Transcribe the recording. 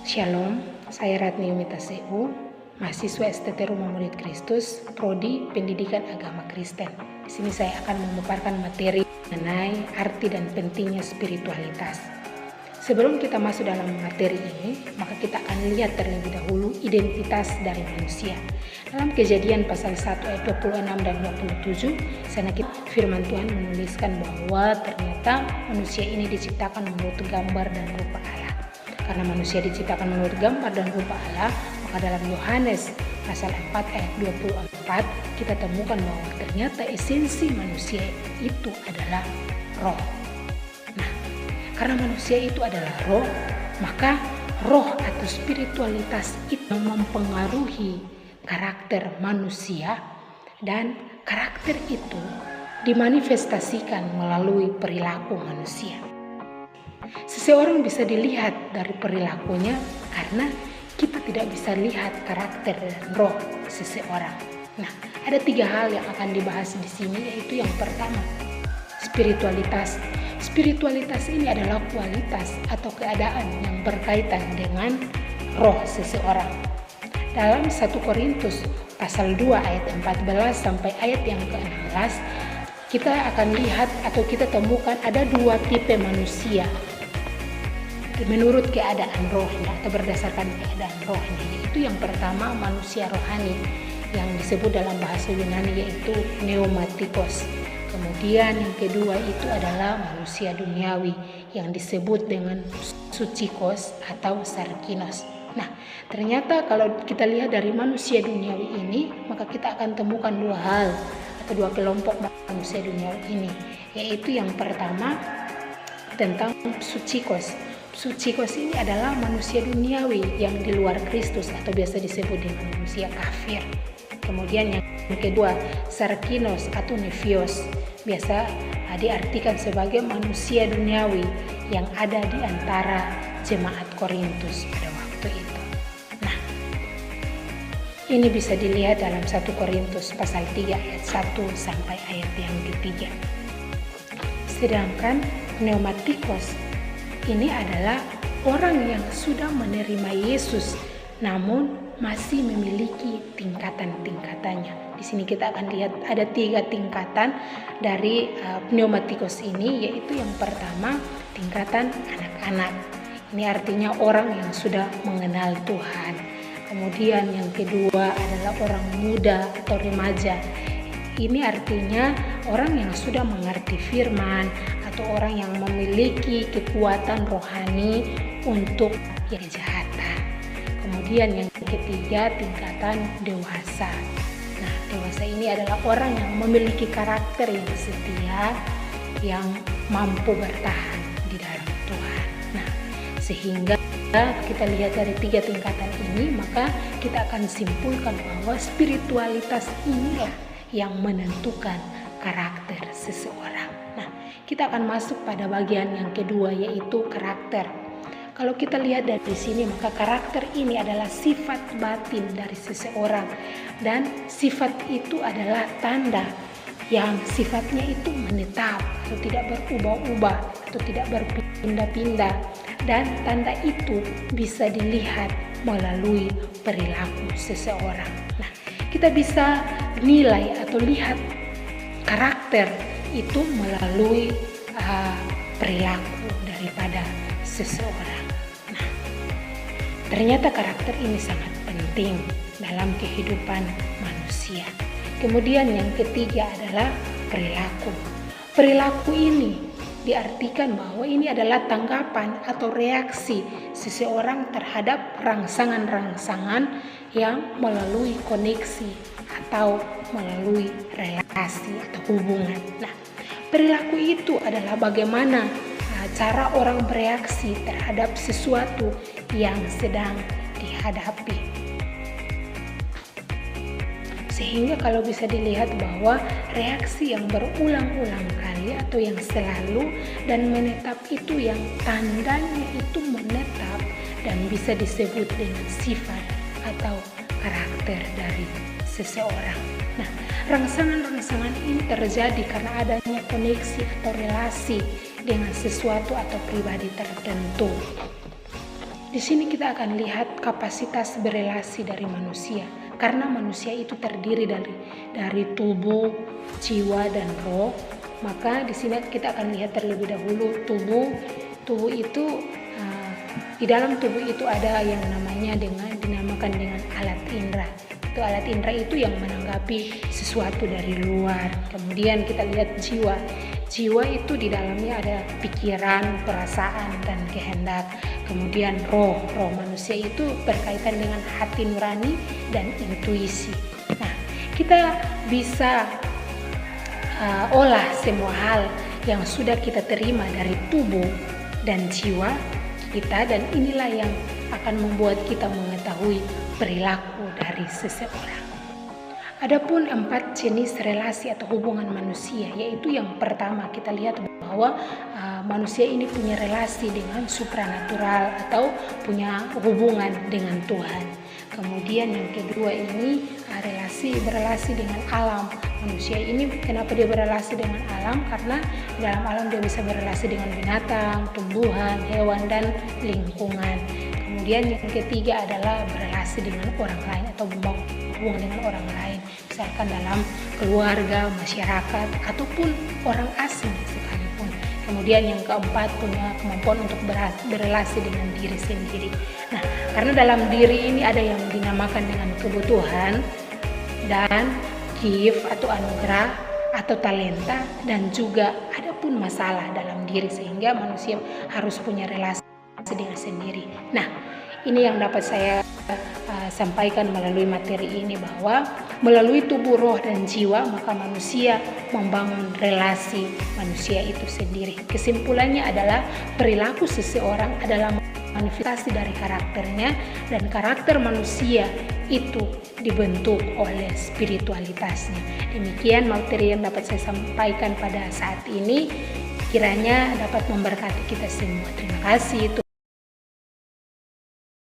Shalom, saya Ratni Umita Sehu, mahasiswa STT Rumah Murid Kristus, Prodi Pendidikan Agama Kristen. Di sini saya akan memaparkan materi mengenai arti dan pentingnya spiritualitas. Sebelum kita masuk dalam materi ini, maka kita akan lihat terlebih dahulu identitas dari manusia. Dalam Kejadian pasal 1 ayat 26 dan 27, sana firman Tuhan menuliskan bahwa ternyata manusia ini diciptakan menurut gambar dan rupa Allah. Karena manusia diciptakan menurut gambar dan rupa Allah, maka dalam Yohanes pasal 4 ayat 24 kita temukan bahwa ternyata esensi manusia itu adalah roh. Nah, karena manusia itu adalah roh, maka roh atau spiritualitas itu mempengaruhi karakter manusia, dan karakter itu dimanifestasikan melalui perilaku manusia. Seseorang bisa dilihat dari perilakunya karena kita tidak bisa lihat karakter dan roh seseorang. Nah, ada 3 hal yang akan dibahas di sini, yaitu yang pertama, spiritualitas. Spiritualitas ini adalah kualitas atau keadaan yang berkaitan dengan roh seseorang. Dalam 1 Korintus pasal 2 ayat 14 sampai ayat yang ke-16, kita akan lihat atau kita temukan ada 2 tipe manusia menurut keadaan rohnya atau berdasarkan keadaan rohnya, yaitu yang pertama manusia rohani yang disebut dalam bahasa Yunani yaitu pneumatikos. Kemudian yang kedua itu adalah manusia duniawi yang disebut dengan sucikos atau sarkinos. Nah, ternyata kalau kita lihat dari manusia duniawi ini, maka kita akan temukan 2 hal atau 2 kelompok manusia duniawi ini, yaitu yang pertama tentang sucikos. Sucikos ini adalah manusia duniawi yang di luar Kristus atau biasa disebut dengan manusia kafir. Kemudian yang kedua, sarkinos atau nefios, biasa diartikan sebagai manusia duniawi yang ada di antara jemaat Korintus pada waktu itu. Nah, ini bisa dilihat dalam 1 Korintus pasal 3 ayat 1 sampai ayat yang ketiga. Sedangkan pneumatikos ini adalah orang yang sudah menerima Yesus namun masih memiliki tingkatan-tingkatannya. Di sini kita akan lihat ada 3 tingkatan dari pneumatikos ini, yaitu yang pertama tingkatan anak-anak. Ini artinya orang yang sudah mengenal Tuhan. Kemudian yang kedua adalah orang muda atau remaja. Ini artinya orang yang sudah mengerti firman atau orang yang memiliki kekuatan rohani untuk kejahatan. Kemudian yang ketiga tingkatan dewasa. Nah, dewasa ini adalah orang yang memiliki karakter yang setia, yang mampu bertahan di dalam Tuhan. Nah, sehingga kita lihat dari 3 tingkatan ini, maka kita akan simpulkan bahwa spiritualitas inilah yang menentukan karakter seseorang. Nah, kita akan masuk pada bagian yang kedua, yaitu karakter. Kalau kita lihat dari sini, maka karakter ini adalah sifat batin dari seseorang, dan sifat itu adalah tanda yang sifatnya itu menetap atau tidak berubah-ubah atau tidak berpindah-pindah, dan tanda itu bisa dilihat melalui perilaku seseorang. Nah, kita bisa nilai atau lihat karakter itu melalui perilaku daripada seseorang. Nah, ternyata karakter ini sangat penting dalam kehidupan manusia. Kemudian yang ketiga adalah perilaku. Perilaku ini diartikan bahwa ini adalah tanggapan atau reaksi seseorang terhadap rangsangan-rangsangan yang melalui koneksi atau melalui relasi atau hubungan. Nah, perilaku itu adalah bagaimana cara orang bereaksi terhadap sesuatu yang sedang dihadapi. Sehingga kalau bisa dilihat bahwa reaksi yang berulang-ulang kali atau yang selalu dan menetap itu, yang tandanya itu menetap dan bisa disebut dengan sifat atau karakter dari seseorang. Nah, rangsangan-rangsangan ini terjadi karena adanya koneksi atau relasi dengan sesuatu atau pribadi tertentu. Di sini kita akan lihat kapasitas berelasi dari manusia, karena manusia itu terdiri dari tubuh, jiwa, dan roh. Maka di sini kita akan lihat terlebih dahulu tubuh itu, di dalam tubuh itu ada yang dinamakan dengan alat indera. Itu alat indera itu yang menanggapi sesuatu dari luar. Kemudian kita lihat jiwa. Jiwa itu di dalamnya ada pikiran, perasaan, dan kehendak. Kemudian roh manusia itu berkaitan dengan hati nurani dan intuisi. Nah, kita bisa olah semua hal yang sudah kita terima dari tubuh dan jiwa kita, dan inilah yang akan membuat kita mengetahui perilaku dari seseorang. Adapun 4 jenis relasi atau hubungan manusia, yaitu yang pertama kita lihat bahwa manusia ini punya relasi dengan supranatural atau punya hubungan dengan Tuhan. Kemudian yang kedua ini berelasi dengan alam. Manusia ini kenapa dia berelasi dengan alam? Karena dalam alam dia bisa berelasi dengan binatang, tumbuhan, hewan, dan lingkungan. Kemudian yang ketiga adalah berelasi dengan orang lain atau hubungan dengan orang lain, misalkan dalam keluarga, masyarakat, ataupun orang asing sekalipun. Kemudian yang keempat punya kemampuan untuk berelasi dengan diri sendiri. Nah, karena dalam diri ini ada yang dinamakan dengan kebutuhan dan gift atau anugerah atau talenta, dan juga ada pun masalah dalam diri, sehingga manusia harus punya relasi dengan sendiri. Nah, ini yang dapat saya sampaikan melalui materi ini, bahwa melalui tubuh, roh, dan jiwa maka manusia membangun relasi manusia itu sendiri. Kesimpulannya adalah perilaku seseorang adalah manifestasi dari karakternya, dan karakter manusia itu dibentuk oleh spiritualitasnya. Demikian materi yang dapat saya sampaikan pada saat ini, kiranya dapat memberkati kita semua. Terima kasih.